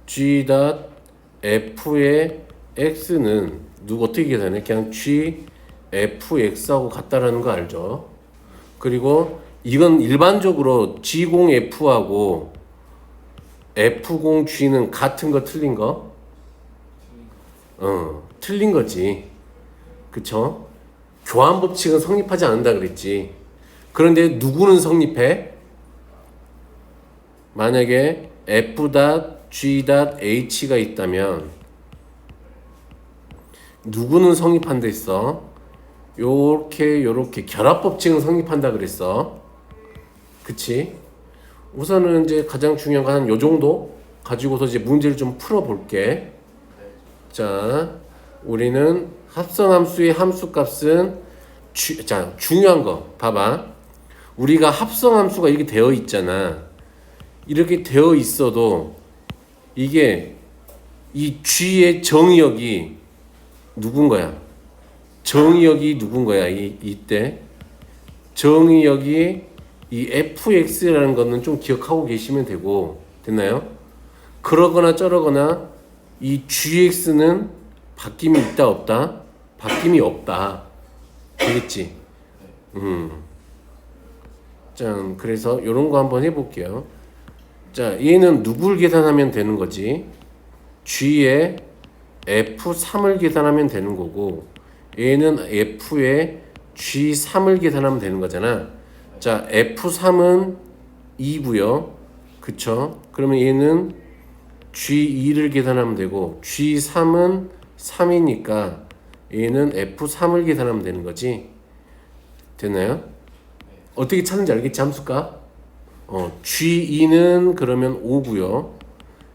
G 닷 F의 X는 누구 어떻게 계산해? 그냥 G FX하고 같다라는 거 알죠? 그리고 이건 일반적으로 G0F하고 F0G는 같은 거 틀린 거? 틀린 거지. 그쵸? 교환 법칙은 성립하지 않는다 그랬지. 그런데 누구는 성립해? 만약에 F.G.H가 있다면 누구는 성립한다 했어? 요렇게 결합 법칙은 성립한다 그랬어. 그치? 우선은 이제 가장 중요한 건 한 요 정도 가지고서 이제 문제를 좀 풀어 볼게. 자, 우리는 합성함수의 함수값은 자, 중요한 거 봐봐. 우리가 합성함수가 이렇게 되어 있잖아. 이렇게 되어 있어도 이게 이 G의 정의역이 누군 거야? 정의역이 누군 거야? 이때 정의역이 이 fx라는 거는 좀 기억하고 계시면 되고, 됐나요? 그러거나 저러거나 이 gx는 바뀜이 있다 없다? 바뀜이 없다. 되겠지? 자, 그래서 이런 거 한번 해볼게요. 자, 얘는 누굴 계산하면 되는 거지? g의 f3을 계산하면 되는 거고, 얘는 f의 g3을 계산하면 되는 거잖아. 자, F3은 2고요. 그쵸? 그러면 얘는 G2를 계산하면 되고 G3은 3이니까 얘는 F3을 계산하면 되는 거지. 됐나요? 어떻게 찾는지 알겠지? 함수값? G2는 그러면 5고요.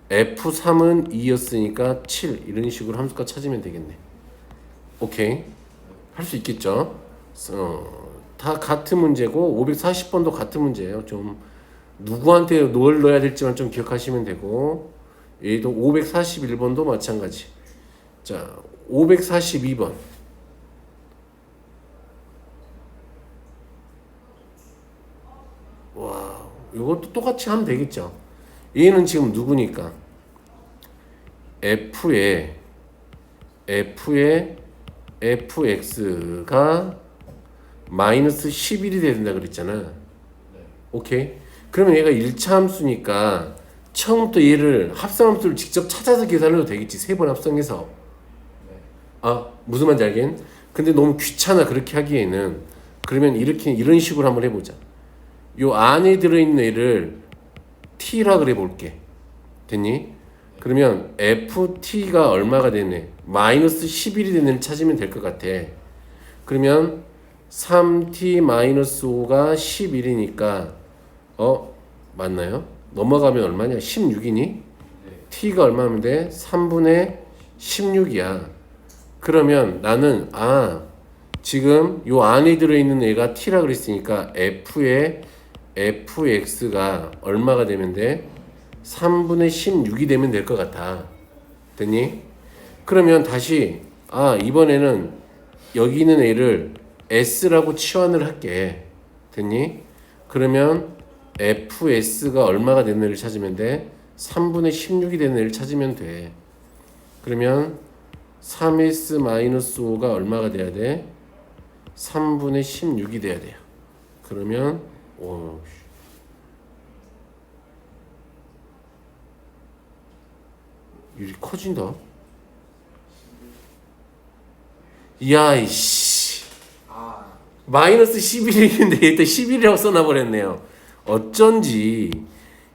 F3은 2였으니까 7. 이런 식으로 함수값 찾으면 되겠네. 오케이. 할 수 있겠죠? 다 같은 문제고 540번도 같은 문제예요. 좀 누구한테 뭘 넣어야 될지만 좀 기억하시면 되고, 얘도 541번도 마찬가지. 자, 542번. 와, 이것도 똑같이 하면 되겠죠. 얘는 지금 누구니까? F의 fx가 마이너스 11이 된다 그랬잖아. 오케이? 그러면 얘가 1차 함수니까 처음부터 얘를 합성함수를 직접 찾아서 계산해도 되겠지. 3번 합성해서. 아, 무슨 말인지 알겠니? 근데 너무 귀찮아 그렇게 하기에는. 그러면 이런 식으로 한번 해보자. 요 안에 들어있는 애를 t라 그래 볼게. 됐니? 그러면 ft가 얼마가 되네? 마이너스 11이 되는 애를 찾으면 될 것 같아. 그러면 3t-5가 11이니까 맞나요? 넘어가면 얼마냐? 16이니? t가 얼마면 돼? 3분의 16이야. 그러면 나는 지금 요 안에 들어있는 애가 t라 그랬으니까 f의 fx가 얼마가 되면 돼? 3분의 16이 되면 될 것 같아. 됐니? 그러면 다시 이번에는 여기 있는 애를 s라고 치환을 할게. 됐니? 그러면 fs가 얼마가 되는 애를 찾으면 돼? 3분의 16이 되는 애를 찾으면 돼. 그러면 3s-5가 얼마가 돼야 돼? 3분의 16이 돼야 돼요. 그러면 일이 커진다. 야, 이씨. 마이너스 11인데 일단 11이라고 써놔버렸네요. 어쩐지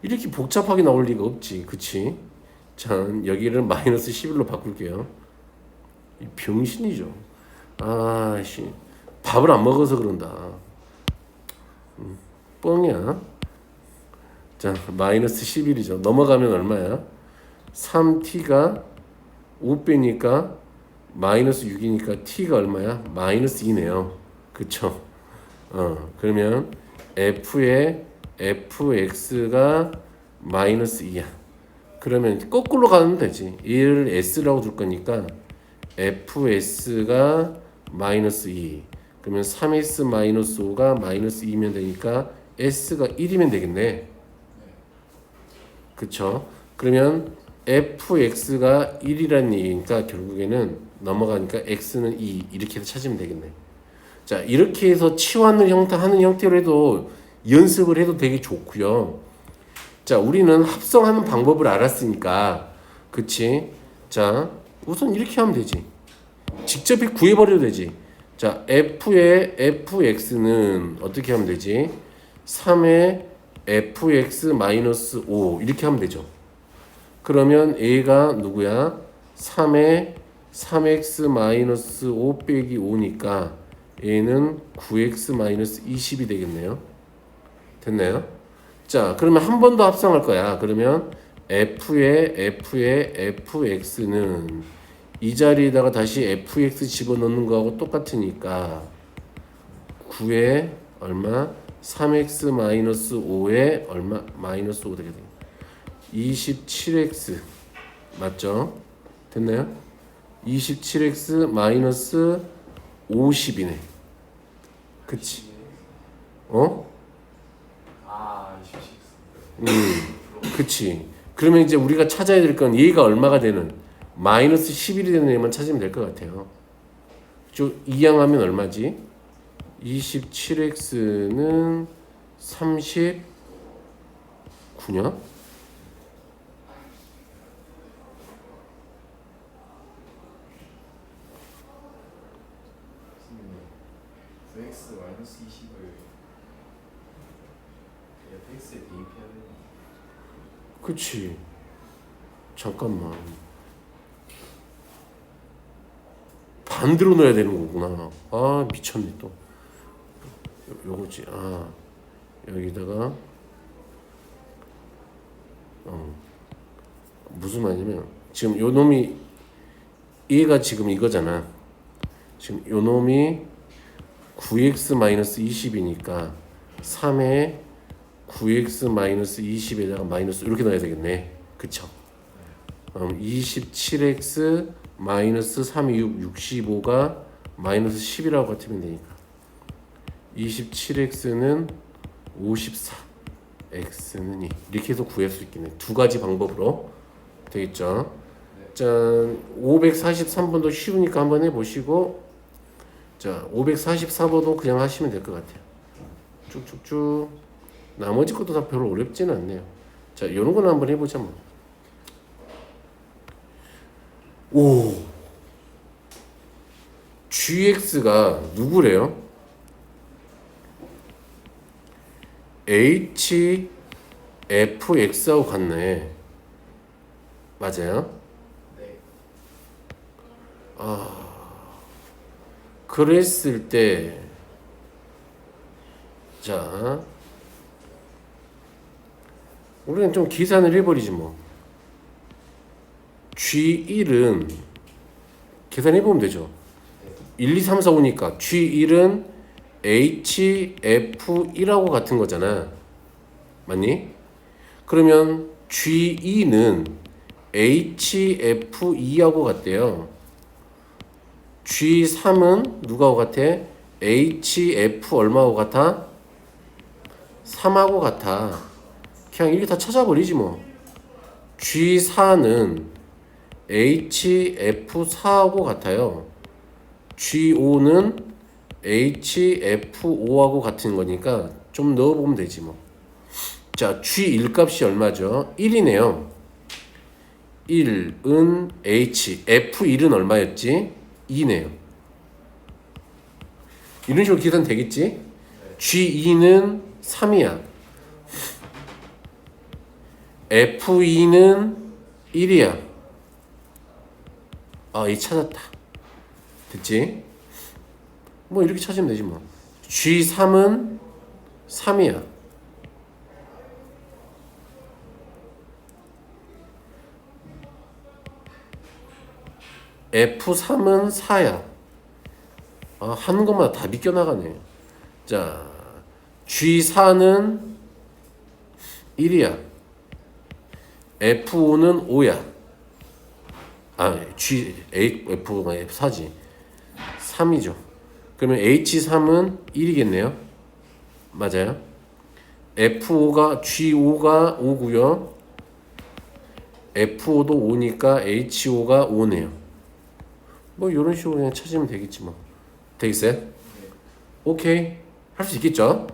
이렇게 복잡하게 나올 리가 없지. 그치? 자, 여기를 마이너스 11로 바꿀게요. 이 병신이죠. 씨. 밥을 안 먹어서 그런다. 뻥이야. 자, 마이너스 11이죠. 넘어가면 얼마야? 3t가 5 빼니까 마이너스 6이니까 t가 얼마야? 마이너스 2네요. 그쵸? 그러면 f의 fx가 마이너스 2야. 그러면 거꾸로 가면 되지. 얘를 s라고 줄 거니까 fs가 마이너스 2. 그러면 3s-5가 마이너스 2면 되니까 s가 1이면 되겠네. 그쵸? 그러면 fx가 1이라는 얘기니까 결국에는 넘어가니까 x는 2 이렇게 해서 찾으면 되겠네. 자, 이렇게 해서 치환을 하는 형태로 해도 연습을 해도 되게 좋고요. 자, 우리는 합성하는 방법을 알았으니까, 그치? 자, 우선 이렇게 하면 되지. 직접 구해버려도 되지. 자, f의 fx는 어떻게 하면 되지? 3의 fx-5 이렇게 하면 되죠. 그러면 a가 누구야? 3의 3x-5 빼기 5니까 a는 9x-20이 되겠네요. 됐나요? 자, 그러면 한 번 더 합성할 거야. 그러면 f의 fx는 이 자리에다가 다시 fx 집어넣는 거하고 똑같으니까 9에 얼마? 3x-5에 얼마? 마이너스 5 되게 돼. 27x 맞죠? 됐나요? 27x 마이너스 50이네. 그치? 어? 그치. 그러면 이제 우리가 찾아야 될 건 얘가 얼마가 되는 마이너스 11이 되는 얘만 찾으면 될 것 같아요. 이항하면 얼마지? 27x는 39냐? x 마이너스 20을 fx에 대입해야 되는. 그치. 잠깐만. 반대로 넣어야 되는 거구나. 아, 미쳤네 또. 요거지. 아, 여기다가 무슨 말이냐면 지금 요 놈이 얘가 지금 이거잖아. 지금 요 놈이 9x-20이니까 3에 9x-20에다가 마이너스 이렇게 넣어야 되겠네. 그쵸? 27x 마이너스 3, 6, 65가 마이너스 10이라고 같으면 되니까 27x는 54 x는 2 이렇게 해서 구할 수 있겠네. 두 가지 방법으로 되겠죠. 자, 543번도 쉬우니까 한번 해보시고, 자, 544번도 그냥 하시면 될 것 같아요. 쭉쭉쭉. 나머지 것도 다 별로 어렵지는 않네요. 자, 이런 거는 한번 해보자 뭐. 오, gx가 누구래요? hfx하고 같네. 맞아요? 네. 그랬을 때, 자, 우리는 좀 계산을 해버리지 뭐. G1은 계산해보면 되죠. 1, 2, 3, 4, 5니까 G1은 HF1하고 같은 거잖아. 맞니? 그러면 G2는 HF2하고 같대요. G3은 누구하고 같아? HF 얼마하고 같아? 3하고 같아. 그냥 이렇게 다 찾아버리지 뭐. G4는 HF4하고 같아요. G5는 HF5하고 같은 거니까 좀 넣어보면 되지 뭐. 자, G1 값이 얼마죠? 1이네요. 1은 H, F1은 얼마였지? 2네요. 이런 식으로 계산 되겠지? G2는 3이야. F2는 1이야. 아, 이 찾았다. 됐지? 뭐 이렇게 찾으면 되지 뭐. G3은 3이야. F3은 4야. 아, 하는 것마다 다 비껴나가네. 자, G4는 1이야. F5는 5야. F가 F4지. 3이죠. 그러면 H3은 1이겠네요. 맞아요. G5가 5고요. FO도 5니까 HO가 5네요. 뭐 이런 식으로 그냥 찾으면 되겠지 뭐. 되겠어요? 오케이. 할 수 있겠죠?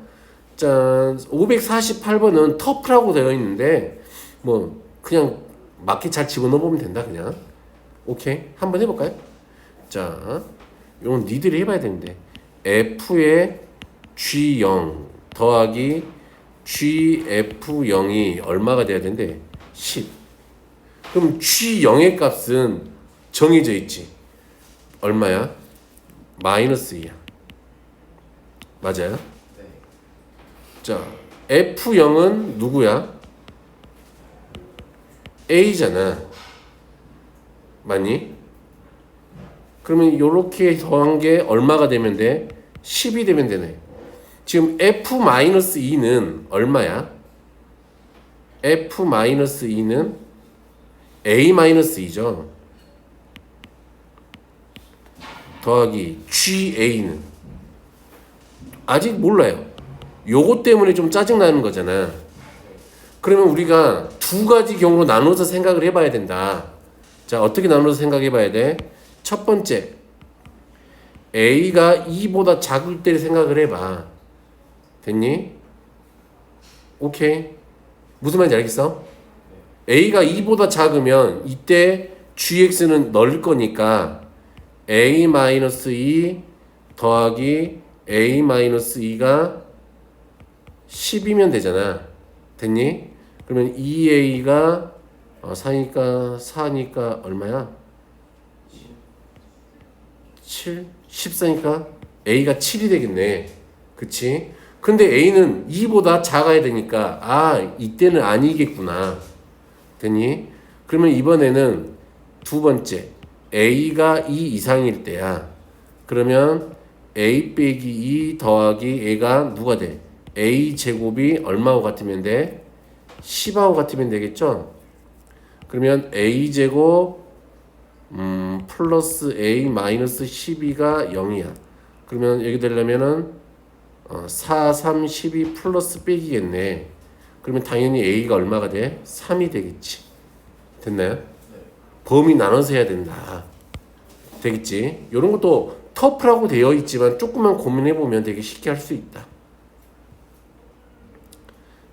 짠. 548번은 터프라고 되어 있는데 뭐 그냥 맞게 잘 집어넣어 보면 된다 그냥. 오케이. 한번 해볼까요? 자, 이건 니들이 해봐야 되는데 F의 G0 더하기 GF0이 얼마가 돼야 되는데 10. 그럼 G0의 값은 정해져 있지. 얼마야? 마이너스 2야. 맞아요? 네. 자, F0은 누구야? A잖아. 맞니? 그러면 요렇게 더한 게 얼마가 되면 돼? 10이 되면 되네. 지금 F-2는 얼마야? F-2는 A-2죠. 더하기 GA는 아직 몰라요. 요거 때문에 좀 짜증나는 거잖아. 그러면 우리가 두 가지 경우로 나눠서 생각을 해봐야 된다. 자, 어떻게 나눠서 생각해봐야 돼? 첫 번째, A가 2보다 작을 때 생각을 해봐. 됐니? 오케이. 무슨 말인지 알겠어? A가 2보다 작으면 이때 GX는 넣을 거니까 A-2 더하기 A-2가 10이면 되잖아. 됐니? 그러면 2A가 4니까 얼마야? 7? 14니까 A가 7이 되겠네. 그치? 근데 A는 2보다 작아야 되니까 이때는 아니겠구나. 됐니? 그러면 이번에는 두 번째 A가 2 이상일 때야. 그러면 A 빼기 2 더하기 A가 누가 돼? A 제곱이 얼마하고 같으면 돼? 10하고 같으면 되겠죠? 그러면 A 제곱 플러스 A 마이너스 12가 0이야. 그러면 여기 되려면은 4, 3, 12 플러스 빼기겠네. 그러면 당연히 A가 얼마가 돼? 3이 되겠지. 됐나요? 범위 나눠서 해야 된다. 되겠지? 이런 것도 터프라고 되어 있지만 조금만 고민해보면 되게 쉽게 할 수 있다.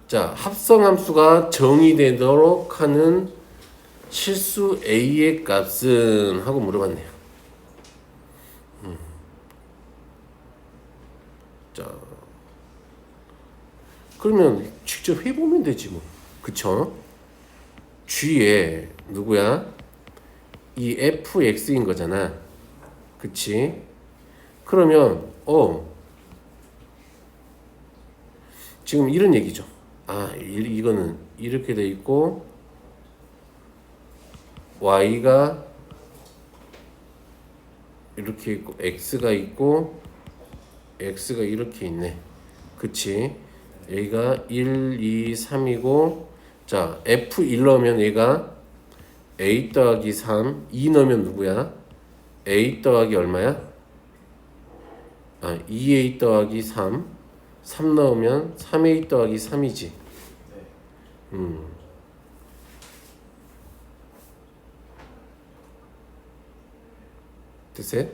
자, 합성함수가 정의되도록 하는 실수 A의 값은? 하고 물어봤네요. 자, 그러면 직접 해보면 되지 뭐. 그쵸? G에 누구야? 이 fx인 거잖아. 그치? 그러면 지금 이런 얘기죠. 이거는 이렇게 돼 있고 y가 이렇게 있고 x가 있고 x가 이렇게 있네. 그치? 얘가 1, 2, 3이고 자 f1 넣으면 얘가 a 더하기 3, 2 넣으면 누구야? a 더하기 얼마야? 2a 더하기 3, 3 넣으면 3a 더하기 3이지. 됐어요?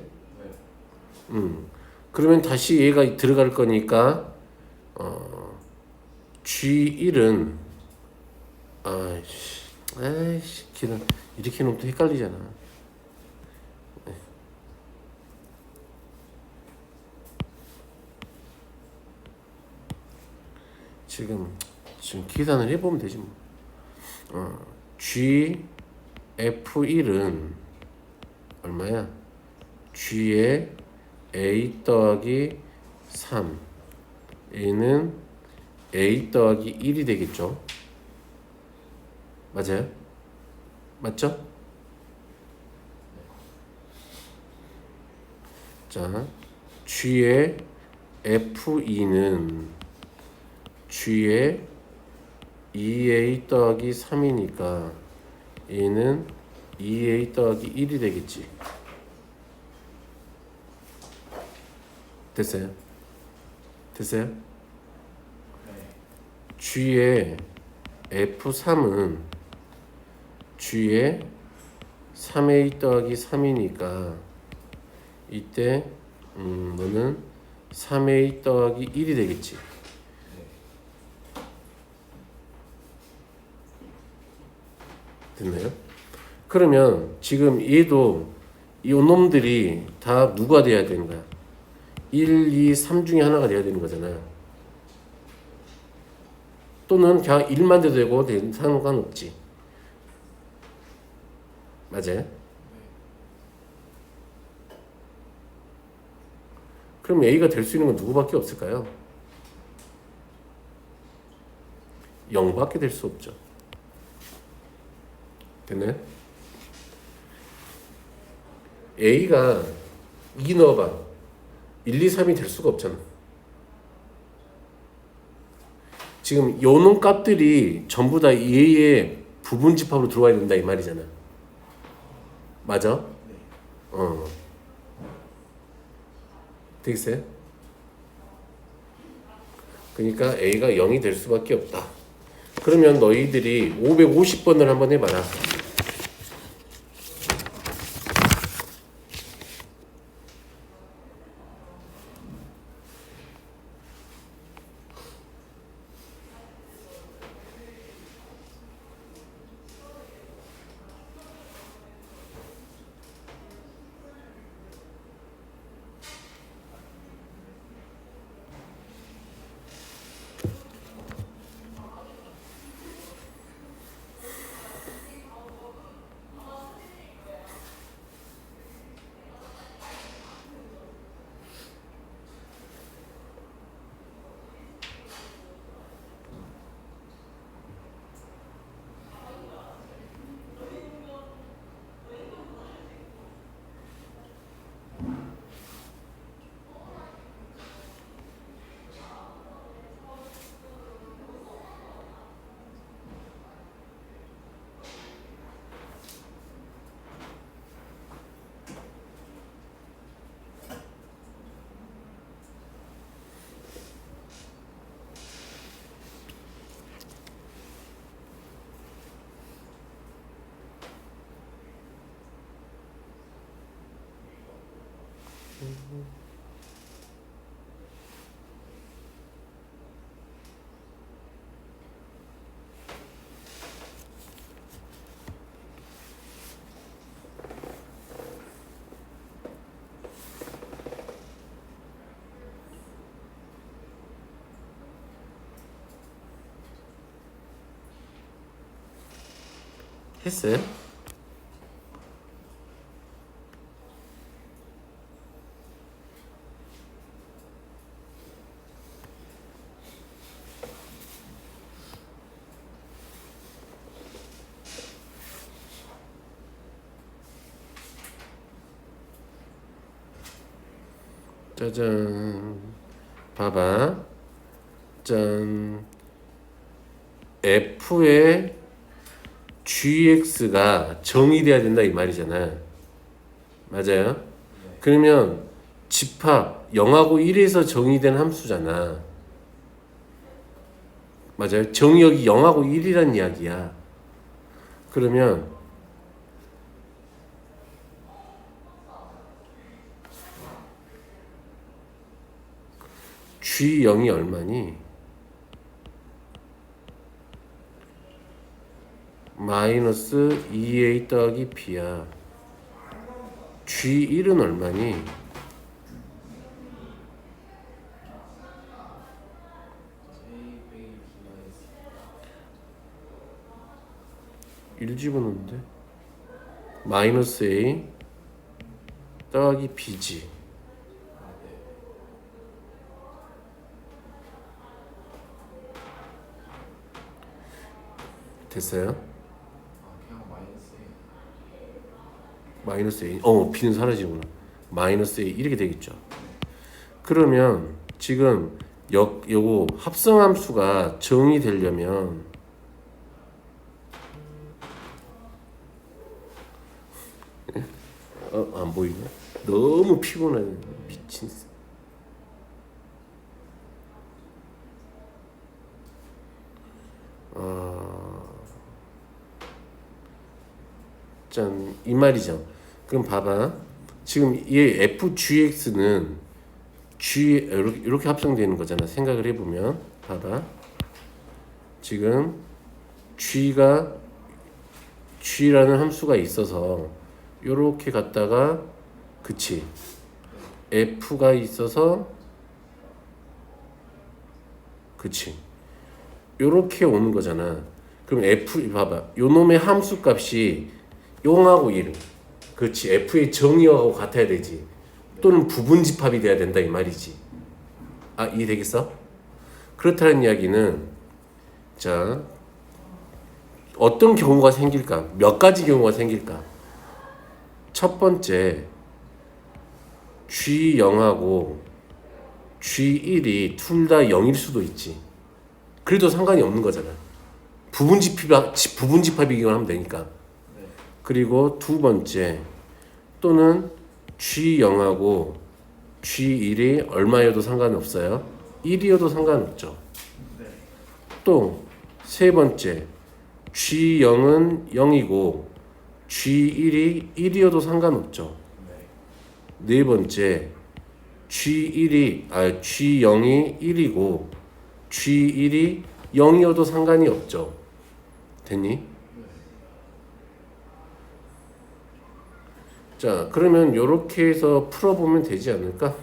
그러면 다시 얘가 들어갈 거니까 G1은 걔는 이렇게 놓으면 또 헷갈리잖아. 지금 계산을 해보면 되지 뭐. GF1은 얼마야? G에 A 더하기 3 A는 A 더하기 1이 되겠죠? 맞아요? 맞죠? 자, G의 F2는 G의 2A 더하기 3이니까 얘는 2A 더하기 1이 되겠지. 됐어요? 됐어요? G의 F3은 G에 3A 더하기 3이니까 이때 너는 3A 더하기 1이 되겠지. 됐나요? 그러면 지금 얘도 이 놈들이 다 누가 돼야 되는 거야? 1, 2, 3 중에 하나가 돼야 되는 거잖아. 또는 그냥 1만 돼도 되고 상관없지. 맞아요? 그럼 A가 될 수 있는 건 누구밖에 없을까요? 0밖에 될 수 없죠. 됐나요? A가 2 넣어봐. 1, 2, 3이 될 수가 없잖아. 지금 요놈 값들이 전부 다 A의 부분 집합으로 들어와야 된다 이 말이잖아. 맞아? 되겠어요? 그러니까 A가 0이 될 수밖에 없다. 그러면 너희들이 550번을 한번 해봐라. 했어요? 짜잔. 봐봐. 짠. F의 GX가 정의돼야 된다 이 말이잖아. 맞아요? 그러면 집합 0하고 1에서 정의된 함수잖아. 맞아요? 정의역이 0하고 1이란 이야기야. 그러면 G0이 얼마니? 마이너스 2A 더하기 B야. G1은 얼마니? J 베이스 1 집어넣는데? 마이너스 A 더하기 B지. 됐어요? 그냥 마이너스 마이너스 A. B는 사라지구나. 마이너스 A 이렇게 되겠죠. 그러면 지금 요거 합성함수가 정의되려면 안 보이네. 너무 피곤해. 미친. 짠, 이 말이죠. 그럼 봐봐. 지금 얘 FGX는 G 이렇게 합성되는 거잖아. 생각을 해보면 봐봐. 지금 G라는 함수가 있어서 요렇게 갔다가 그치 F가 있어서 그치 요렇게 오는 거잖아. 그럼 F 봐봐. 요 놈의 함수 값이 0하고 1 그렇지 F의 정의하고 같아야 되지. 또는 부분 집합이 돼야 된다 이 말이지. 아 이해되겠어? 그렇다는 이야기는 자 어떤 경우가 생길까? 몇 가지 경우가 생길까? 첫 번째 G0하고 G1이 둘 다 0일 수도 있지. 그래도 상관이 없는 거잖아. 부분 집합이기만 하면 되니까. 그리고 두 번째 또는 G0하고 G1이 얼마여도 상관없어요. 1이어도 상관없죠. 또 세 번째 G0은 0이고 G1이 1이어도 상관없죠. 네 번째 G0이 1이고 G1이 0이어도 상관이 없죠. 됐니? 자, 그러면 요렇게 해서 풀어보면 되지 않을까?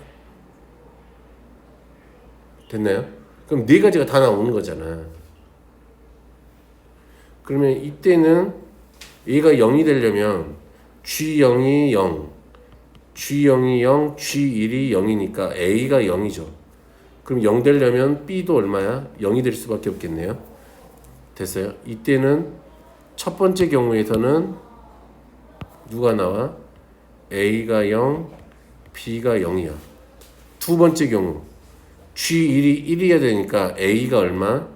됐나요? 그럼 네 가지가 다 나오는 거잖아. 그러면 이때는 얘가 0이 되려면 G0이 0, G0이 0, G1이 0이니까 A가 0이죠. 그럼 0 되려면 B도 얼마야? 0이 될 수밖에 없겠네요. 됐어요? 이때는 첫 번째 경우에서는 누가 나와? A가 0, B가 0이야. 두 번째 경우 G1이 1이어야 되니까 A가 얼마?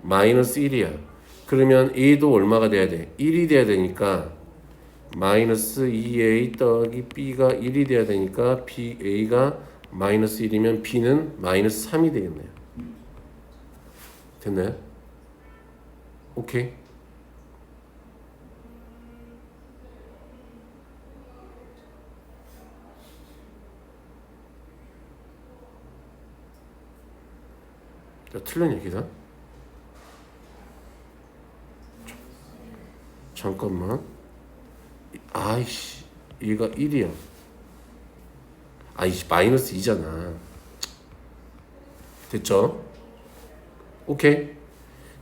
마이너스 1이야. 그러면 A도 얼마가 돼야 돼? 1이 돼야 되니까 마이너스 2A 더하기 B가 1이 돼야 되니까 A가 마이너스 1이면 B는 마이너스 3이 되겠네요. 됐나요? 오케이. 틀렸냐 계산? 잠깐만. 아이씨 얘가 1이야. 아이씨 마이너스 2잖아. 됐죠? 오케이.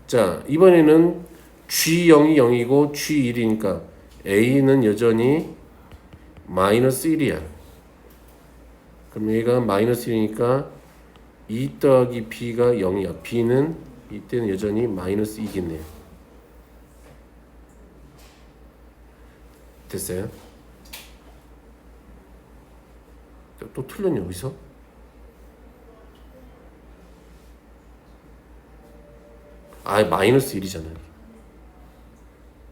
자 이번에는 G0이 0이고 G1이니까 A는 여전히 마이너스 1이야. 그럼 얘가 마이너스 1이니까 2 더하기 B가 0이야. B는 이때는 여전히 마이너스 2겠네요. 됐어요? 또 틀렸냐 어디서? 아 마이너스 1이잖아.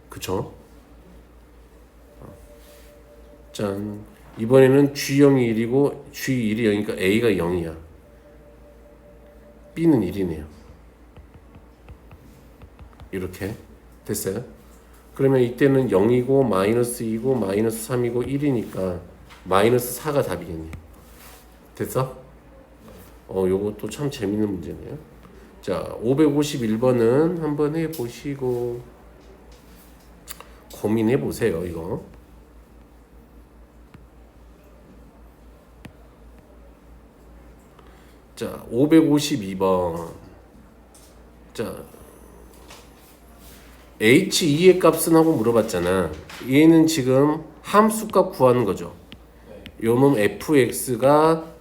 그쵸? 짠. 이번에는 G0이 1이고 G1이 0이니까 A가 0이야. B는 1이네요. 이렇게 됐어요? 그러면 이때는 0이고 마이너스 2고 마이너스 3이고 1이니까 마이너스 4가 답이겠네. 됐어? 요것도 참 재밌는 문제네요. 자 551번은 한번 해보시고 고민해보세요. 이거 자 552번 자 H2의 값은 하고 물어봤잖아. 얘는 지금 함수값 구하는 거죠. 요놈 fx가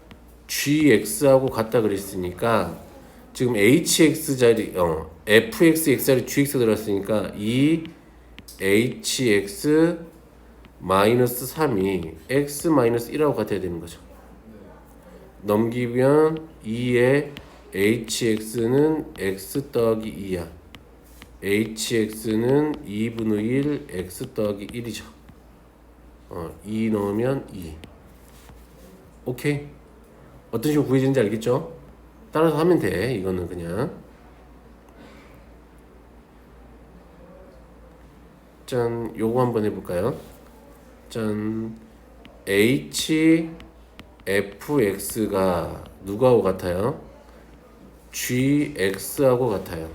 gx하고 같다 그랬으니까 지금 hx 자리 fx x 자리 gx 들어갔으니까 이 hx 마이너스 3이 x 마이너스 1하고 같아야 되는 거죠. 넘기면 2의 hx는 x 더하기 2야. hx는 2분의 1 x 더하기 1이죠. 2 넣으면 2. 오케이. 어떤 식으로 구해지는지 알겠죠? 따라서 하면 돼. 이거는 그냥 짠, 요거 한번 해볼까요? 짠, HFX가 누구하고 같아요? GX하고 같아요.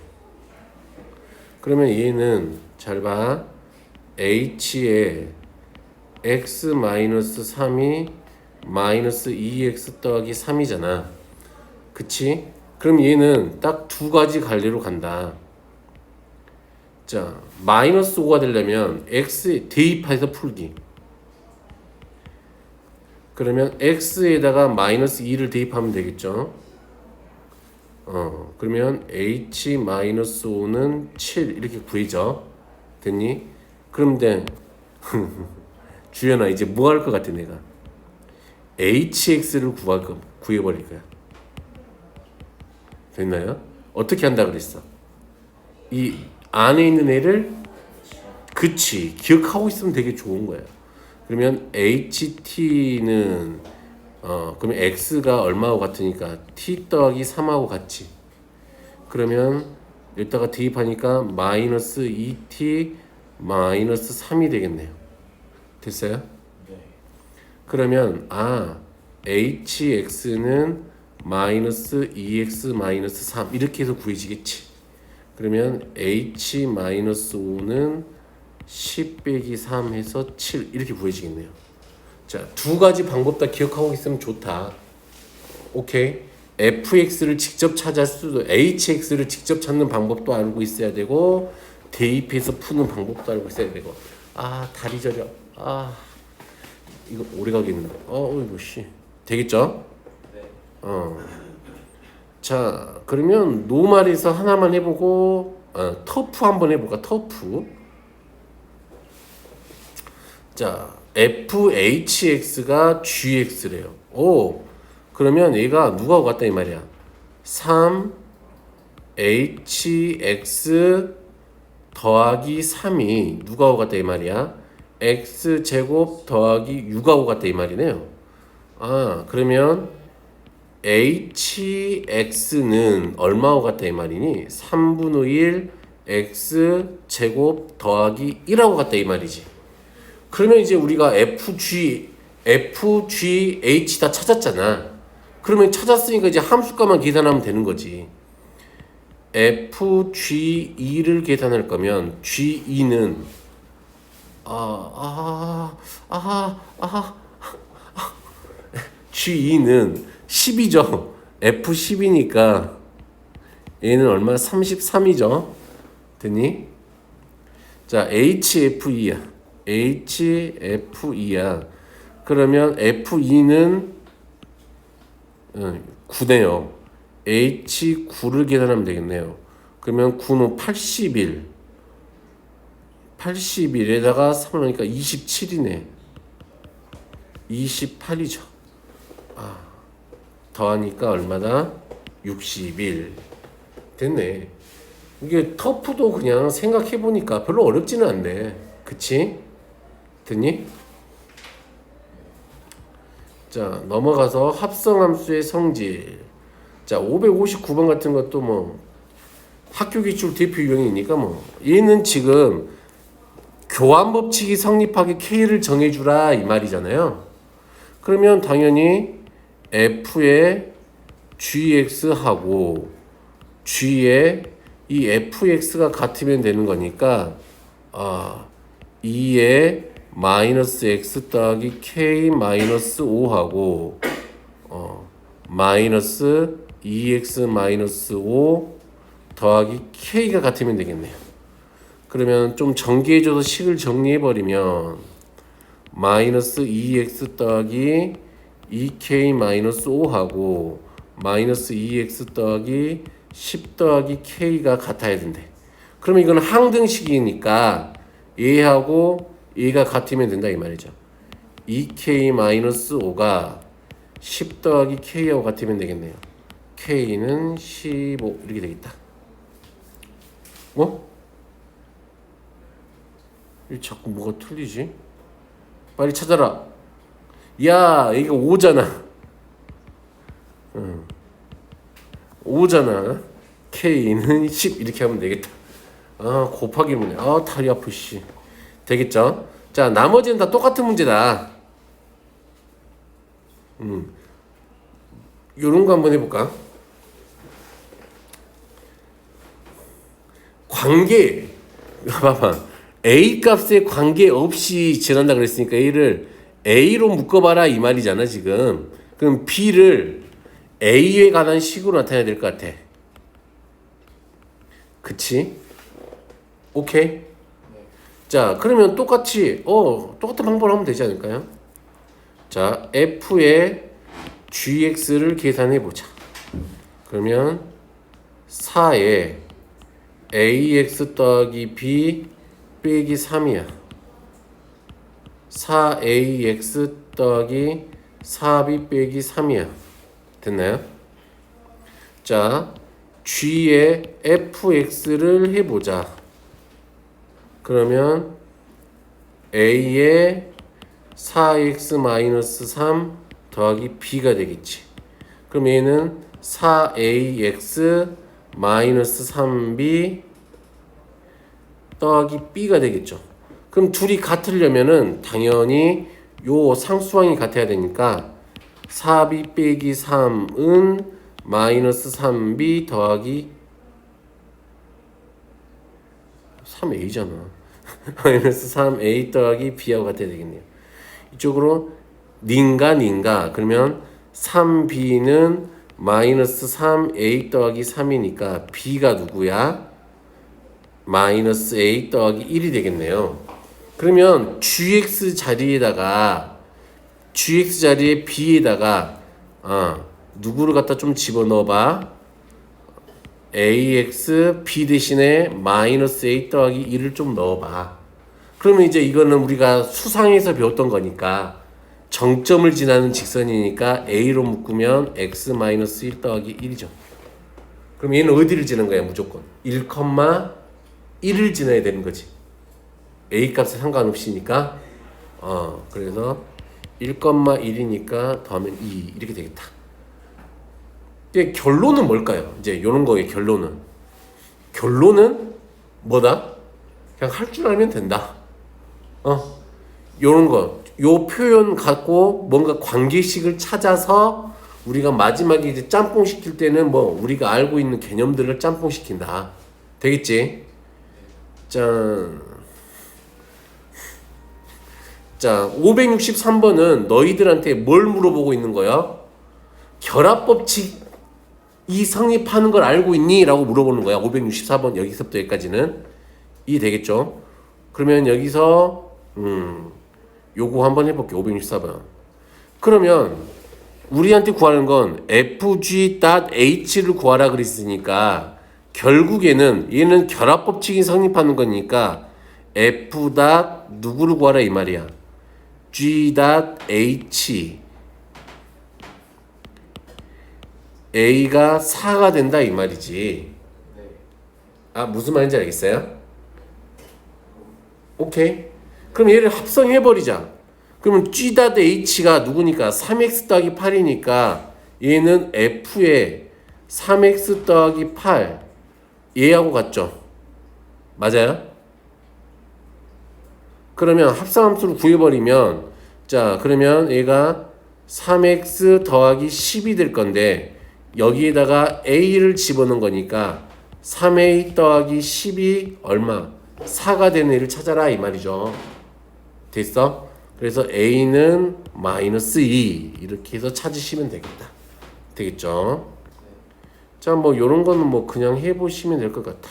그러면 얘는 잘 봐. H에 X-3이 마이너스 2X 더하기 3이잖아. 그치? 그럼 얘는 딱 두 가지 갈래로 간다. 자, 마이너스 5가 되려면 X 대입해서 풀기. 그러면 X에다가 마이너스 2를 대입하면 되겠죠. 그러면 H-5는 7 이렇게 구해져. 됐니? 그럼 돼. 주연아 이제 뭐 할 것 같아 내가? HX를 구해버릴 거야. 됐나요? 어떻게 한다 그랬어? 이 안에 있는 애를 그치 기억하고 있으면 되게 좋은 거야. 그러면 HT는 그러면 X가 얼마하고 같으니까 T 더하기 3하고 같지. 그러면 여기다가 대입하니까 마이너스 2T 마이너스 3이 되겠네요. 됐어요? 네. 그러면 HX는 마이너스 2X 마이너스 3 이렇게 해서 구해지겠지. 그러면 H-5는 10 빼기 3 해서 7 이렇게 구해지겠네요. 자, 두 가지 방법 다 기억하고 있으면 좋다. 오케이. FX를 직접 찾을 수도, HX를 직접 찾는 방법도 알고 있어야 되고, 대입해서 푸는 방법도 알고 있어야 되고. 다리 저려. 이거 오래 가겠는데. 이거 씨. 되겠죠? 네. 자, 그러면 노말에서 하나만 해보고, 터프 한번 해볼까? 터프. 자, FHX가 GX래요. 그러면 얘가 누구하고 같다 이 말이야. 3HX 더하기 3이 누구하고 같다 이 말이야. X제곱 더하기 6하고 같다 이 말이네요. 그러면 HX는 얼마하고 같다 이 말이니? 3분의 1 X제곱 더하기 1하고 같다 이 말이지. 그러면 이제 우리가 FG, H 다 찾았잖아. 그러면 찾았으니까 이제 함수값만 계산하면 되는 거지. FG2를 계산할 거면 G2는 G2는 10이죠. F10이니까 얘는 얼마? 33이죠. 됐니? 자, HF2야. HF2야. 그러면 F2는 9네요. H9를 계산하면 되겠네요. 그러면 9는 81. 81에다가 3을 하니까 27이네. 28이죠. 더하니까 얼마다? 61. 됐네. 이게 터프도 그냥 생각해보니까 별로 어렵지는 않네. 그치? 됐니? 자, 넘어가서 합성함수의 성질. 자, 559번 같은 것도 뭐 학교 기출 대표 유형이니까 뭐 얘는 지금 교환 법칙이 성립하게 K를 정해주라 이 말이잖아요. 그러면 당연히 F에 GX하고 G에 이 FX가 같으면 되는 거니까 2에 마이너스 X 더하기 K 마이너스 5하고 마이너스 2X 마이너스 5 더하기 K가 같으면 되겠네요. 그러면 좀 정리해줘서 식을 정리해버리면 마이너스 2X 더하기 2K 마이너스 5하고 마이너스 2X 더하기 10 더하기 K가 같아야 된대. 그러면 이건 항등식이니까 얘하고 얘가 같으면 된다 이 말이죠. 2K 마이너스 5가 10 더하기 K하고 같으면 되겠네요. K는 15 이렇게 되겠다. 이 자꾸 뭐가 틀리지? 빨리 찾아라. 야, 이거 5잖아. 5잖아. K는 10 이렇게 하면 되겠다. 곱하기 뭐냐. 다리 아프 씨. 되겠죠? 자, 나머지는 다 똑같은 문제다. 요런 거 한번 해볼까? 관계, 봐봐. A 값에 관계 없이 지난다 그랬으니까 A를 A로 묶어봐라 이 말이잖아 지금. 그럼 B를 A에 관한 식으로 나타내야 될 것 같아. 그치? 오케이? 네. 자, 그러면 똑같이 똑같은 방법으로 하면 되지 않을까요? 자, F의 GX를 계산해 보자. 그러면 4에 AX 더하기 B 빼기 3이야. 4AX 더하기 4B 빼기 3이야. 됐나요? 자, G의 FX를 해보자. 그러면 A의 4x-3 더하기 B가 되겠지. 그럼 얘는 4ax-3b 더하기 B가 되겠죠. 그럼 둘이 같으려면은 당연히 요 상수항이 같아야 되니까 4b 빼기 3은 마이너스 3b 더하기 3a잖아. 마이너스 3a 더하기 b하고 같아야 되겠네요. 이쪽으로 닌가 그러면 3b는 마이너스 3a 더하기 3이니까 b가 누구야? 마이너스 a 더하기 1이 되겠네요. 그러면 gx 자리에다가 gx 자리에 b에다가 누구를 갖다 좀 집어넣어봐. ax b 대신에 마이너스 a 더하기 1을 좀 넣어봐. 그러면 이제 이거는 우리가 수상에서 배웠던 거니까 정점을 지나는 직선이니까 a로 묶으면 x 마이너스 1 더하기 1이죠. 그럼 얘는 어디를 지는 거야 무조건? 1,1을 지나야 되는 거지. a 값에 상관없이니까 그래서 1,1이니까 더하면 2 이렇게 되겠다. 이제 결론은 뭘까요? 이제 요런 거의 결론은 뭐다? 그냥 할 줄 알면 된다. 요런 거, 요 표현 갖고 뭔가 관계식을 찾아서 우리가 마지막에 이제 짬뽕 시킬 때는 뭐 우리가 알고 있는 개념들을 짬뽕 시킨다. 되겠지? 자, 563번은 너희들한테 뭘 물어보고 있는 거야? 결합법칙이 성립하는 걸 알고 있니? 라고 물어보는 거야. 564번 여기서부터 여기까지는 이해되겠죠? 그러면 여기서 요거 한번 해볼게요. 564번. 그러면 우리한테 구하는 건 fg.h를 구하라 그랬으니까 결국에는 얘는 결합법칙이 성립하는 거니까 f. 누구를 구하라 이 말이야. g.h a가 4가 된다 이 말이지. 네. 무슨 말인지 알겠어요? 오케이. 그럼 얘를 합성해버리자. 그러면 g.h가 누구니까 3x 더하기 8이니까 얘는 f에 3x 더하기 8 얘하고 같죠? 맞아요? 그러면 합성함수를 구해버리면 자 그러면 얘가 3x 더하기 10이 될 건데 여기에다가 a를 집어넣은 거니까 3a 더하기 10이 얼마? 4가 되는 애를 찾아라 이 말이죠. 됐어? 그래서 a는 마이너스 2 이렇게 해서 찾으시면 되겠다. 되겠죠? 자, 뭐 요런 거는 뭐 그냥 해보시면 될 것 같아.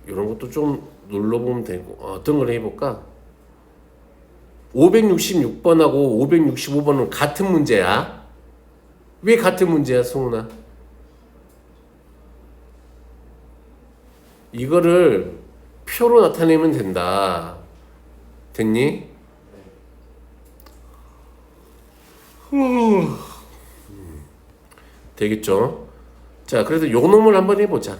요런 것도 좀 눌러보면 되고 어떤 걸 해볼까? 566번하고 565번은 같은 문제야. 왜 같은 문제야, 성훈아? 이거를 표로 나타내면 된다. 됐니? 되겠죠? 자, 그래서 요 놈을 한번 해보자.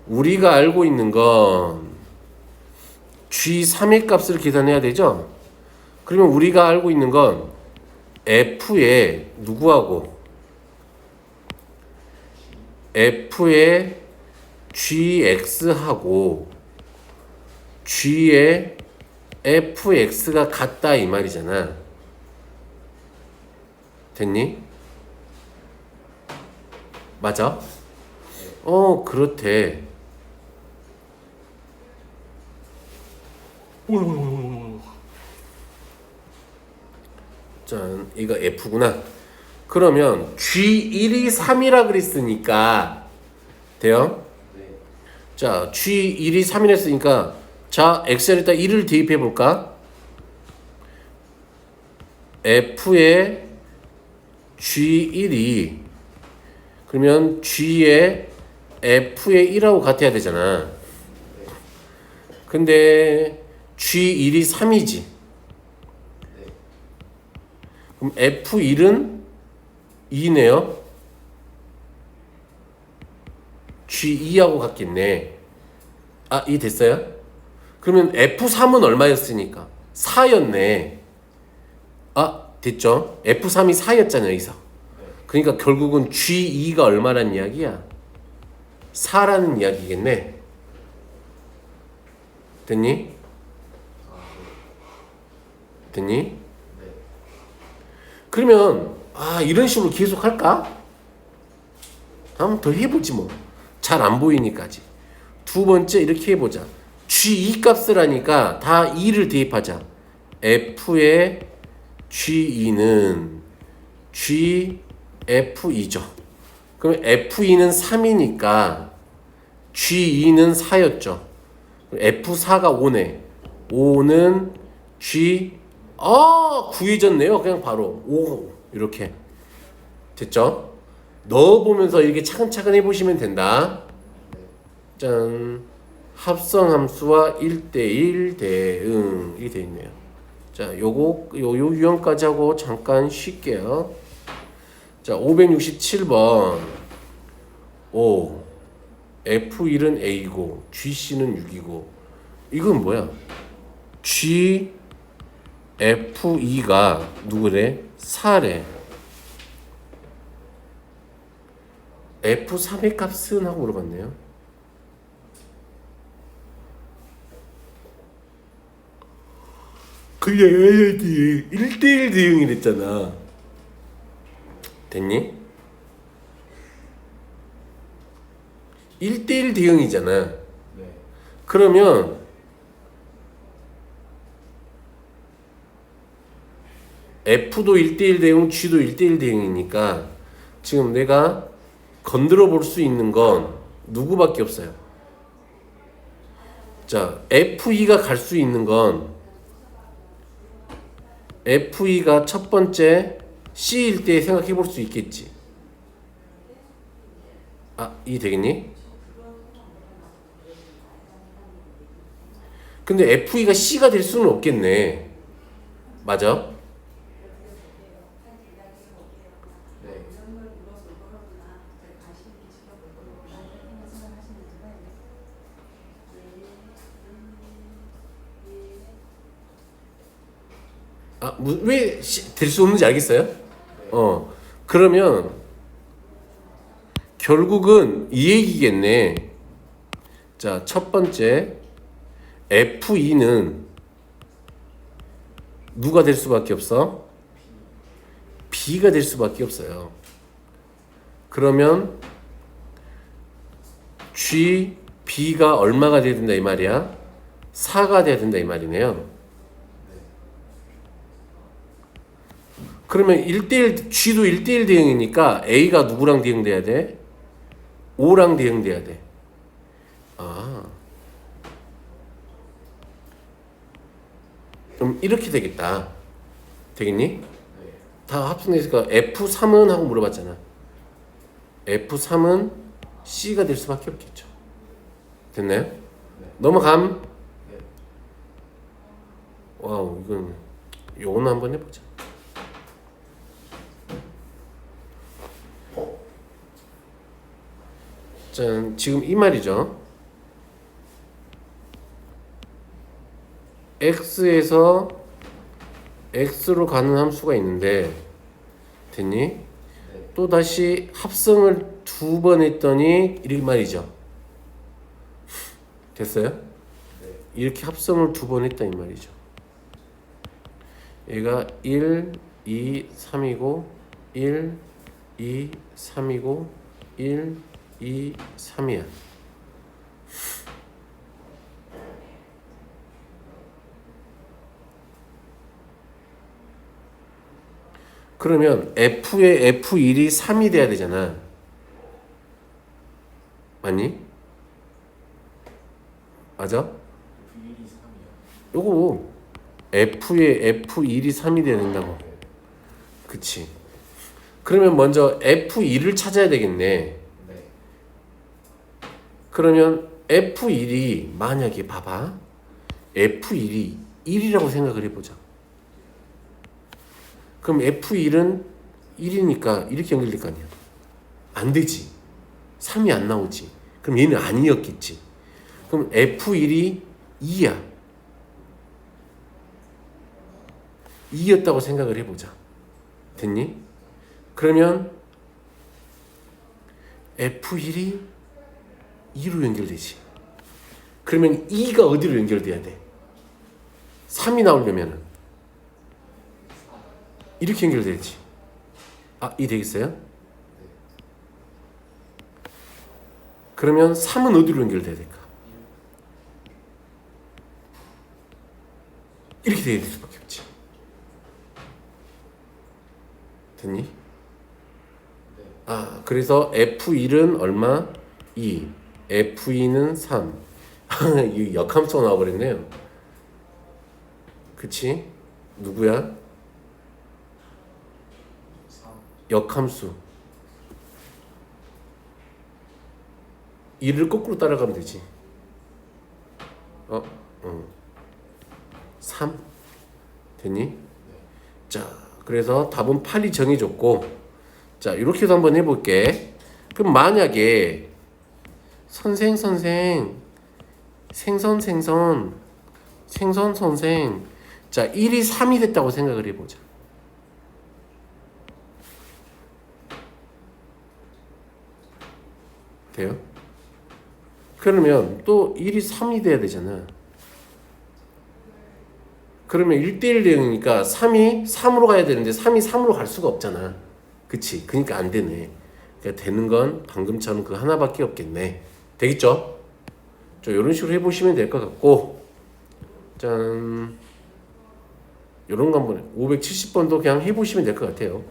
우리가 알고 있는 건 G3의 값을 계산해야 되죠? 그러면 우리가 알고 있는 건 F에 누구하고 f의 gx하고 g의 fx가 같다 이 말이잖아. 됐니? 맞아? 그렇대. 짠, 이거 F구나. 그러면 G1이 3이라 그랬으니까 돼요? 네. 자, G1이 3이라 했으니까 자, X에다 1을 대입해 볼까? F의 G1이 그러면 G의 F의 1하고 같아야 되잖아. 근데 G1이 3이지. 그럼 F1은 2네요. G2하고 같겠네. 아, 이 됐어요? 그러면 F3은 얼마였으니까? 4였네. 아, 됐죠? F3이 4였잖아요, 여기서. 그러니까 결국은 G2가 얼마란 이야기야? 4라는 이야기겠네. 됐니? 됐니? 네. 그러면 이런 식으로 계속 할까? 한번 더 해보지 뭐. 잘 안 보이니까지. 두 번째 이렇게 해보자. G2 값을 하니까 다 2를 대입하자. F의 G2는 GF2죠. 그럼 F2는 3이니까 G2는 4였죠. F4가 5네. 5는 구해졌네요. 그냥 바로 5 이렇게 됐죠? 넣어보면서 이렇게 차근차근 해보시면 된다. 짠, 합성함수와 1대1 대응이 돼 있네요. 자, 요 유형까지 하고 잠깐 쉴게요. 자, 567번. F1은 A고 GC는 6이고 이건 뭐야? GF2가 누구래? 4래. F3의 값은? 하고 물어봤네요. 그냥 해야지. 1대1 대응이랬잖아. 됐니? 1대1 대응이잖아. 네. 그러면 F도 1대1 대응, G도 1대1 대응이니까 지금 내가 건드려 볼 수 있는 건 누구밖에 없어요. 자, F2가 갈 수 있는 건 F2가 첫 번째 C일 때 생각해 볼 수 있겠지. 이 되겠니? 근데 F2가 C가 될 수는 없겠네. 맞아? 네. 왜 될 수 없는지 알겠어요? 그러면 결국은 이 얘기겠네. 자, 첫 번째 F2는 누가 될 수밖에 없어? B가 될 수밖에 없어요. 그러면 G, B가 얼마가 돼야 된다 이 말이야? 4가 돼야 된다 이 말이네요. 그러면 1대1, G도 1대1 대응이니까 A가 누구랑 대응돼야 돼? 5랑 대응돼야 돼. 그럼 이렇게 되겠다. 되겠니? 네. 다 합성되니까 F3은 하고 물어봤잖아. F3은 C가 될 수밖에 없겠죠. 됐나요? 네. 넘어감. 네. 와우, 이건 요거는 한번 해보자. 짠, 지금 이 말이죠. X에서 X로 가는 함수가 있는데 됐니? 네. 또 다시 합성을 두 두 번 했더니 이렇게 말이죠. 됐어요? 네. 이렇게 합성을 두 번 했다 이 말이죠. 얘가 1, 2, 3이고 1, 2, 3이고 1, 2, 3이야. 그러면 F의 F1이 3이 돼야 되잖아. 맞니? 맞아? F1이 3이요. 요거 F의 F1이 3이 돼야 된다고. 그치. 그러면 먼저 F1을 찾아야 되겠네. 네. 그러면 F1이 만약에 봐봐. F1이 1이라고 생각을 해보자. 그럼 F1은 1이니까 이렇게 연결될 거 아니야. 안 되지. 3이 안 나오지. 그럼 얘는 아니었겠지. 그럼 F1이 2야. 2였다고 생각을 해보자. 됐니? 그러면 F1이 2로 연결되지. 그러면 2가 어디로 연결돼야 돼? 3이 나오려면 이렇게 연결되지. 아, 이 되겠어요? 그러면 3은 어디로 연결돼야 될까? 이렇게 돼야 될 수밖에 없지. 됐니? 아, 그래서 F1은 얼마? 2. F2는 3. 이 역함수가 나와버렸네요. 그치? 누구야? 3. 역함수. 2를 거꾸로 따라가면 되지. 3. 됐니? 자, 그래서 답은 8이 정해졌고, 자, 이렇게도 한번 해볼게. 그럼 만약에 선생 선생 자, 1이 3이 됐다고 생각을 해보자. 돼요? 그러면 또 1이 3이 돼야 되잖아. 그러면 1대1 대응이니까 3이 3으로 가야 되는데 3이 3으로 갈 수가 없잖아. 그치? 그러니까 안 되네. 그러니까 되는 건 방금처럼 그 하나밖에 없겠네. 되겠죠? 저 이런 식으로 해보시면 될 것 같고, 짠, 이런 거 한번 570번도 그냥 해보시면 될 것 같아요.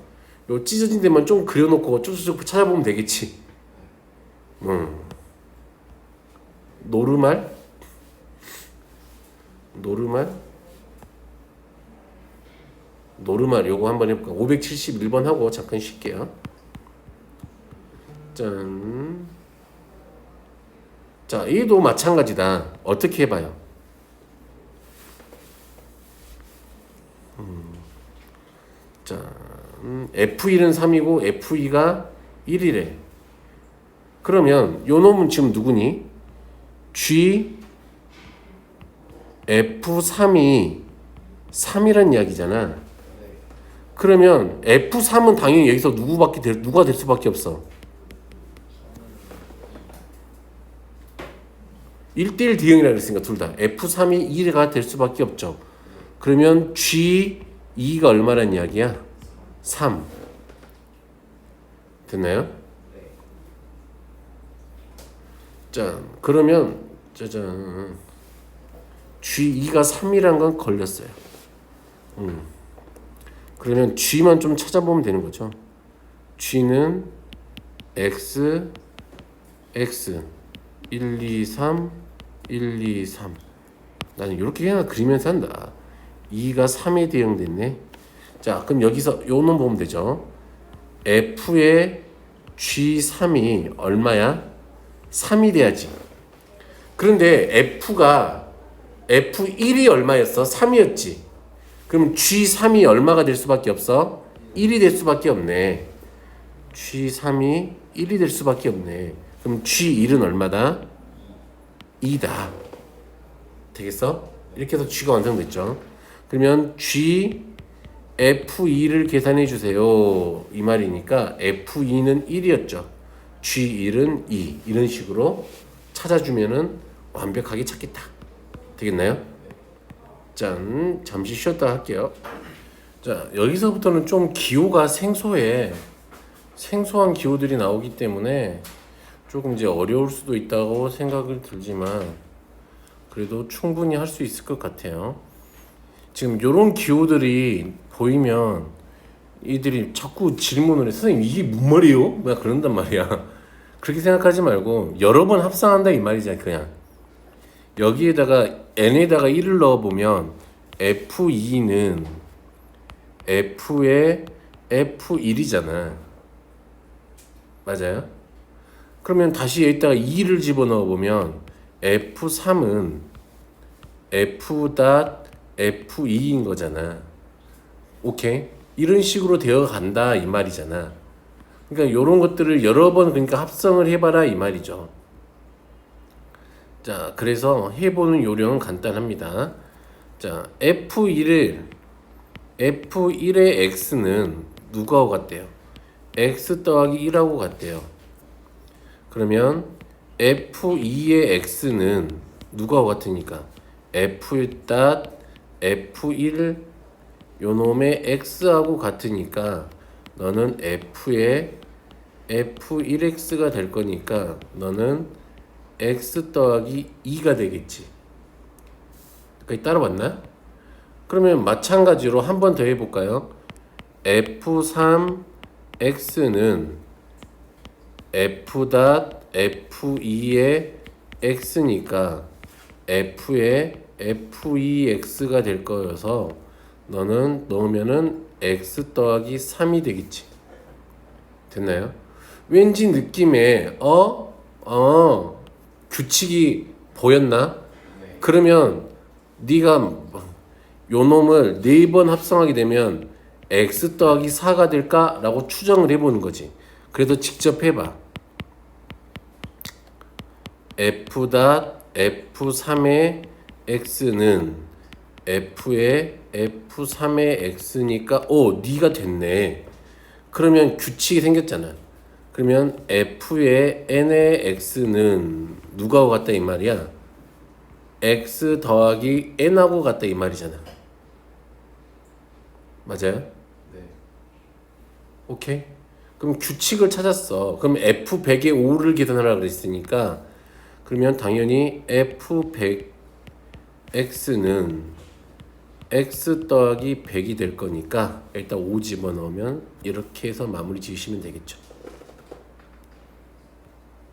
요 찢어진 데만 좀 그려놓고 쭉쭉 찾아보면 되겠지. 노르말 요거 한번 해볼까? 571번 하고 잠깐 쉴게요. 짠. 자, 얘도 마찬가지다. 어떻게 해봐요? 자, F1은 3이고 F2가 1이래. 그러면 요 놈은 지금 누구니? G F3이 3이란 이야기잖아. 그러면 F3은 당연히 여기서 누가 될 수밖에 없어. 1대1 D형이라고 그랬으니까 둘 다 F3이 2가 될 수밖에 없죠. 그러면 G2가 얼마란 이야기야? 3. 됐나요? 자, 그러면 짜잔, G2가 3이란 건 걸렸어요. 그러면 G만 좀 찾아보면 되는 거죠. G는 X 1, 2, 3 1, 2, 3. 나는 이렇게 그냥 그리면서 한다. 2가 3에 대응됐네. 자, 그럼 여기서 요놈 보면 되죠. F의 G3이 얼마야? 3이 돼야지. 그런데 F1이 얼마였어? 3이었지. 그럼 G3이 얼마가 될 수밖에 없어? 1이 될 수밖에 없네. G3이 1이 될 수밖에 없네. 그럼 G1은 얼마다? 2다. 되겠어? 이렇게 해서 G가 완성됐죠. 그러면 G F2를 계산해 주세요. 이 말이니까 F2는 1이었죠. G1은 2 이런 식으로 찾아주면은 완벽하게 찾겠다. 되겠나요? 짠, 잠시 쉬었다 할게요. 자, 여기서부터는 좀 기호가 생소한 기호들이 나오기 때문에 조금 이제 어려울 수도 있다고 생각을 들지만 그래도 충분히 할 수 있을 것 같아요. 지금 요런 기호들이 보이면 이들이 자꾸 질문을 해. 선생님 이게 뭔 말이에요? 막 그런단 말이야. 그렇게 생각하지 말고 여러 번 합성한다 이 말이잖아. 그냥 여기에다가 n에다가 1을 넣어보면 f2는 f의 f1이잖아. 맞아요? 그러면 다시 여기다가 2를 집어넣어보면 f3은 f.f2인 거잖아. 오케이? 이런 식으로 되어 간다 이 말이잖아. 그러니까 이런 것들을 여러 번 그러니까 합성을 해봐라 이 말이죠. 자, 그래서 해보는 요령은 간단합니다. 자, F1의 X는 누구하고 같대요? X 더하기 1하고 같대요. 그러면 F2의 X는 누구하고 같으니까? F.F1 요놈의 X하고 같으니까 너는 F의 F1X가 될 거니까 너는 X 더하기 2가 되겠지. 여기까지 따라왔나? 그러면 마찬가지로 한 번 더 해볼까요? F3X는 F.F2의 X니까 F의 F2X가 될 거여서 너는 넣으면은 X 더하기 3이 되겠지. 됐나요? 왠지 느낌에 규칙이 보였나? 네. 그러면 네가 요 놈을 4번 합성하게 되면 x 더하기 4가 될까라고 추정을 해보는 거지. 그래도 직접 해봐. f.f3의 x는 f의 f3의 x니까 네가 됐네. 그러면 규칙이 생겼잖아. 그러면 f의 n의 x는 누구하고 같다 이 말이야? x 더하기 n하고 같다 이 말이잖아. 맞아요? 네. 오케이? 그럼 규칙을 찾았어. 그럼 f100의 5를 계산하라고 그랬으니까 그러면 당연히 f100x는 x 더하기 100이 될 거니까 일단 5 집어넣으면 이렇게 해서 마무리 지으시면 되겠죠.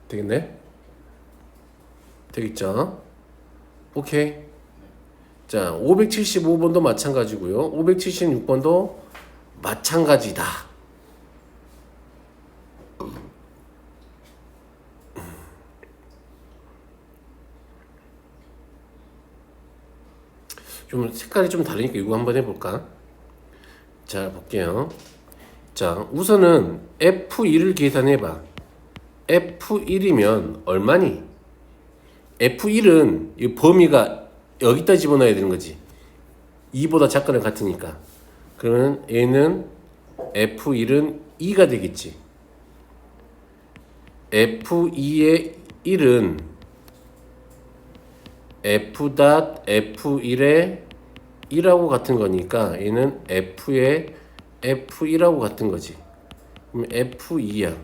되겠네? 되겠죠? 오케이. 자, 575번도 마찬가지고요. 576번도 마찬가지다. 좀 색깔이 좀 다르니까 이거 한번 해볼까? 자, 볼게요. 자, 우선은 F1을 계산해봐. F1이면 얼마니? F1은 이 범위가 여기다 집어넣어야 되는 거지. 2보다 작거나 같으니까. 그러면 얘는 F1은 2가 되겠지. F2의 1은 F.F1의 1하고 같은 거니까 얘는 F의 F1하고 같은 거지. 그럼 F2야.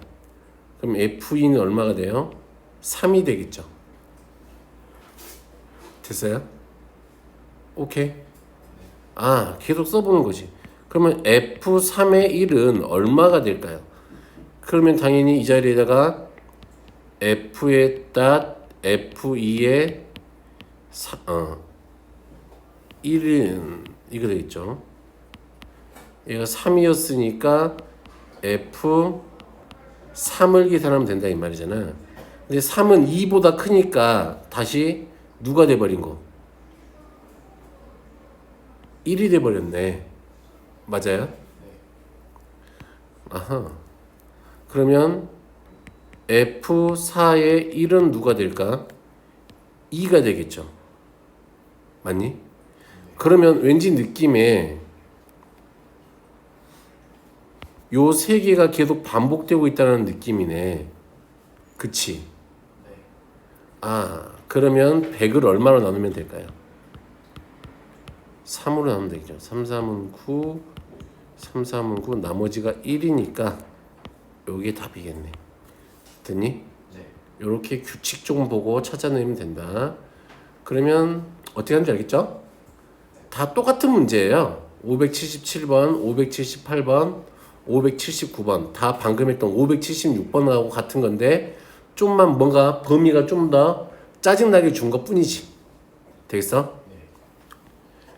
그럼 F2는 얼마가 돼요? 3이 되겠죠. 됐어요? 오케이. 계속 써보는 거지. 그러면 F3의 1은 얼마가 될까요? 그러면 당연히 이 자리에다가 F의 F2의 1은 이거 되겠죠. 얘가 3이었으니까 F3을 계산하면 된다 이 말이잖아. 근데 3은 2보다 크니까 다시 누가 돼버린 거? 1이 돼버렸네. 맞아요? 아하. 그러면 F4의 1은 누가 될까? 2가 되겠죠. 맞니? 그러면 왠지 느낌에 요 세 개가 계속 반복되고 있다는 느낌이네. 그치? 네. 아, 그러면 100을 얼마로 나누면 될까요? 3으로 나누면 되겠죠. 3, 3은 9, 3, 3은 9, 나머지가 1이니까 요게 답이겠네. 됐니? 네. 요렇게 규칙 좀 보고 찾아내면 된다. 그러면 어떻게 하는지 알겠죠? 다 똑같은 문제예요. 577번, 578번, 579번 다 방금 했던 576번하고 같은 건데 좀만 뭔가 범위가 좀 더 짜증나게 준 것 뿐이지. 되겠어? 네.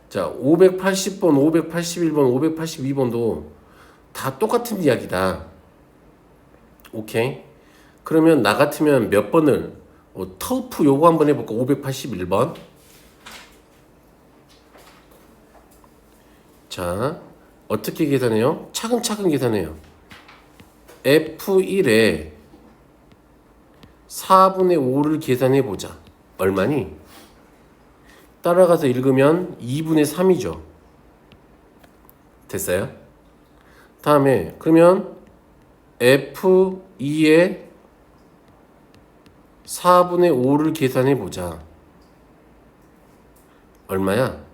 자, 580번, 581번, 582번도 다 똑같은 이야기다. 오케이? 그러면 나 같으면 몇 번을 터프 요거 한번 해볼까? 581번. 자, 어떻게 계산해요? 차근차근 계산해요. F1에 4분의 5를 계산해 보자. 얼마니? 따라가서 읽으면 2분의 3이죠. 됐어요? 다음에 그러면 F2에 4분의 5를 계산해 보자. 얼마야?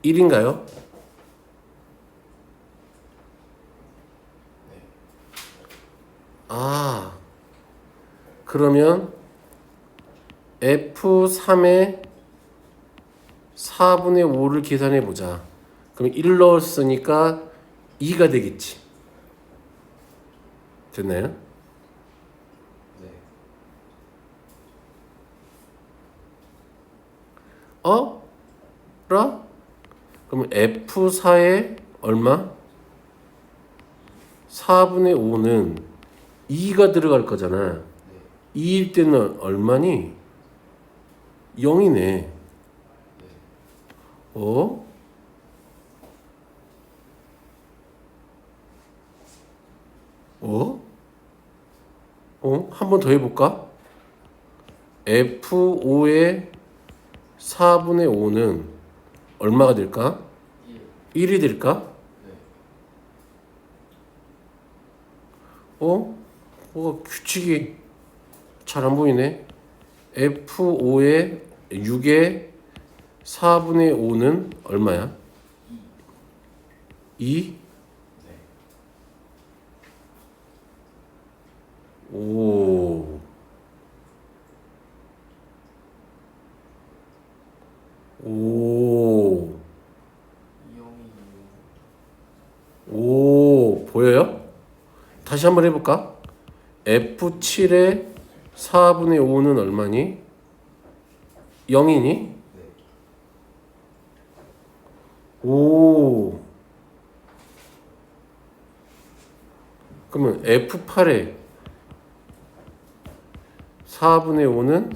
1인가요? 아, 그러면 F3에 4분의 5를 계산해 보자. 그럼 1 넣었으니까 2가 되겠지. 됐나요? 네. 라? 그럼 F4에 얼마? 4분의 5는 2가 들어갈 거잖아. 네. 2일 때는 얼마니? 0이네. 네. 어? 어? 한 번 더 해볼까? F5의 4분의 5는 얼마가 될까? 1. 1이 될까? 네. 규칙이 잘 안 보이네. F5의 6의 4분의 5는 얼마야? 2? 네. 오. 오. 2형이 오. 보여요? 다시 한번 해볼까? F7의 4분의 5는 얼마니? 0이니? 네. 오. 그러면 F8의 4분의 5는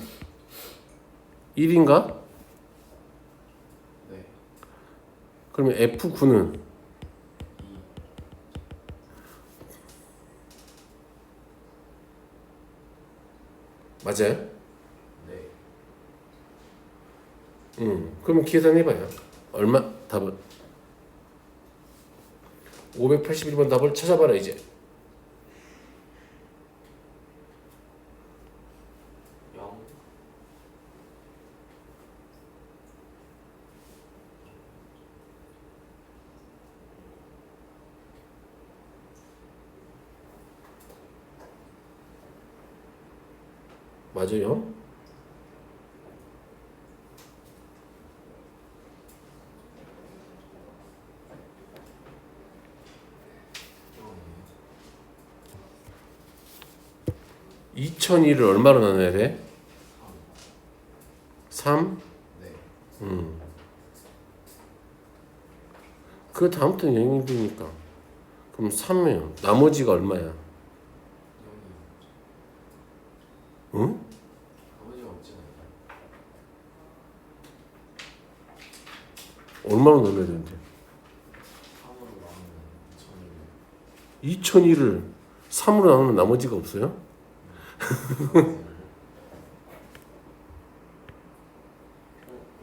1인가? 네. 그러면 F9는 2. 맞아요? 네. 그러면 계산해봐요. 얼마? 답은 581번 답을 찾아봐라 이제. 0. 맞아요? 네. 2002를 얼마로 나눠야 돼? 3? 네. 그 다음부터는 0이 되니까 그럼 3이에요. 나머지가 얼마야? 0이. 응? 아버지가 없지 않아요? 얼마로 나눠야 되는데? 3으로 나누면 2002를 3으로 나누면 나머지가 없어요? 2000을.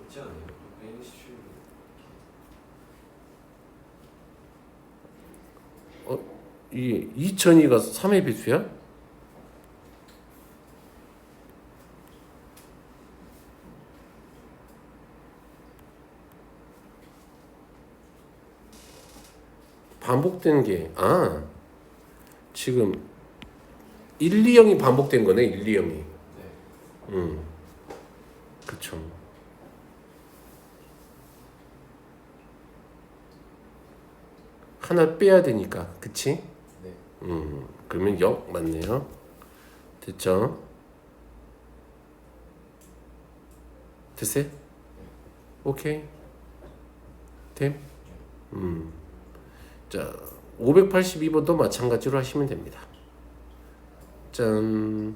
있지 않아요? 167. 이 2002가 3의 배수야? 반복되는 게 지금 1, 2형이 반복된 거네. 1, 2형이. 네. 그쵸. 하나 빼야 되니까. 그치? 네. 그러면 0 맞네요. 됐죠? 됐어요? 오케이. 됨? 자, 582번도 마찬가지로 하시면 됩니다. 짠.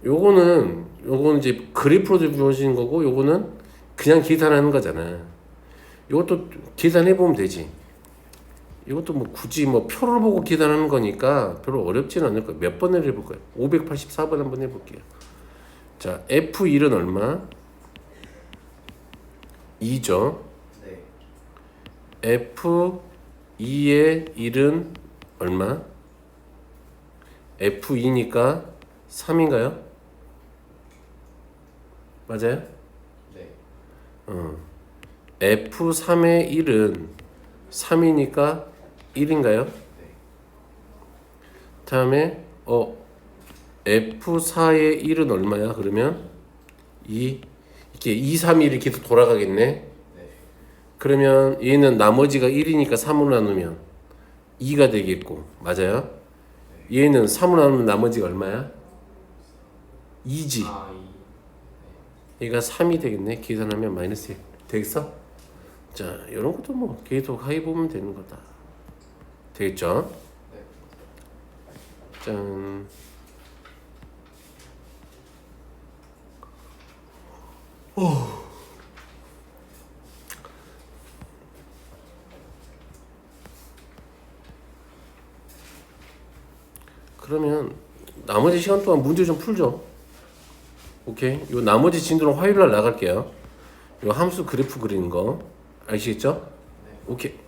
요거는 이제 그래프로 주어진 거고, 요거는 그냥 계산하는 거잖아. 요것도 계산해 보면 되지. 이것도 뭐 굳이 뭐 표를 보고 계산하는 거니까 별로 어렵지는 않을 거예요. 몇 번을 해볼까요? 584번 한번 해볼게요. 자, F1은 얼마? 2죠. 네. F2의 1은 얼마? F2니까 3인가요? 맞아요? 네. F3의 1은 3이니까 1인가요? 네. 다음에 F4의 1은 얼마야? 그러면 2 이렇게 2, 3, 1 이렇게 계속 돌아가겠네. 네. 그러면 얘는 나머지가 1이니까 3으로 나누면 2가 되겠고, 맞아요? 얘는 3으로 나누면 나머지가 얼마야? 2지. 아, 얘가 3이 되겠네. 계산하면 마이너스 1 되겠어? 자, 이런 것도 뭐 계속 해보면 되는 거다. 되겠죠? 네. 짠. 그러면 나머지 시간 동안 문제 좀 풀죠. 오케이. 요 나머지 진도는 화요일 날 나갈게요. 요 함수 그래프 그리는 거 아시겠죠? 네. 오케이.